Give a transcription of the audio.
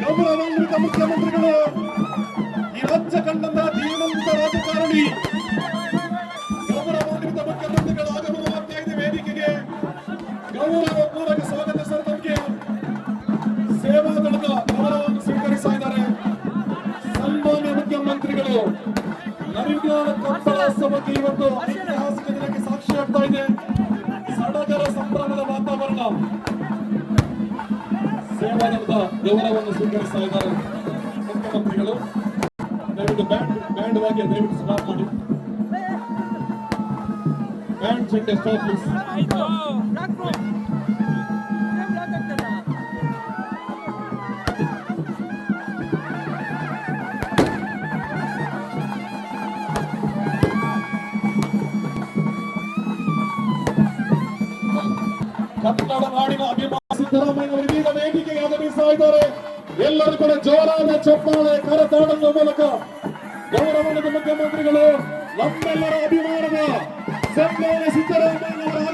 ಗೌರವಾನ್ವಿತ ಮುಖ್ಯಮಂತ್ರಿಗಳು, ಈ ರಾಜ್ಯ ಕಂಡಂತ ಧೀಮಂತ ರಾಜಕಾರಣಿ ಗೌರವಾನ್ವಿತ ಮುಖ್ಯಮಂತ್ರಿಗಳು ಆಗಮನವಾಗ್ತಾ ಇದೆ ವೇದಿಕೆಗೆ. ಗೌರವಪೂರ್ವಕ ಸ್ವಾಗತ ಸರ್. ತಮಗೆ ಸೇವಾದಳದ ಗೌರವವನ್ನು ಸ್ವೀಕರಿಸ್ತಾ ಇದ್ದಾರೆ ಸನ್ಮಾನ್ಯ ಮುಖ್ಯಮಂತ್ರಿಗಳು. ನರಿಗಾಲ ಕಪ್ಪಳೋತ್ಸವಕ್ಕೆ ಇವತ್ತು ಐತಿಹಾಸಿಕ ದಿನಕ್ಕೆ ಸಾಕ್ಷಿಯಾಗ್ತಾ ಇದೆ. ಸಡಗರ ಸಂಭ್ರಮದ ವಾತಾವರಣ. ಸೇವಾದಳದ ಗೌರವವನ್ನು ಸ್ವೀಕರಿಸ್ತಾ ಇದ್ದಾರೆ ಮುಖ್ಯಮಂತ್ರಿಗಳು. ದಯವಿಟ್ಟು ಬ್ಯಾಂಡ್ ವಾದ್ಯ ದಯವಿಟ್ಟು ಸ್ಟಾಪ್ ಮಾಡಿ. ಬ್ಯಾಂಡ್ ಚೆಂಡೆ ಸ್ಟಾಪ್ ಪ್ಲೀಸ್. ಕನ್ನಡ ನಾಡಿನ ಅಭಿಮಾನ ಸಿದ್ದರಾಮಯ್ಯ ವಿವಿಧ ವೇದಿಕೆಗೆ ಆಗಮಿಸ್ತಾ ಇದ್ದಾರೆ. ಎಲ್ಲರೂ ಕೂಡ ಜೋರಾದ ಚಪ್ಪಾಳೆ ಕರತಾಡುವ ಮೂಲಕ ಗೌರವಾನ್ವಿತ ಮುಖ್ಯಮಂತ್ರಿಗಳು, ನಮ್ಮೆಲ್ಲರ ಅಭಿಮಾನದ ಸನ್ಮಾನ್ಯ ಸಿದ್ದರಾಮಯ್ಯ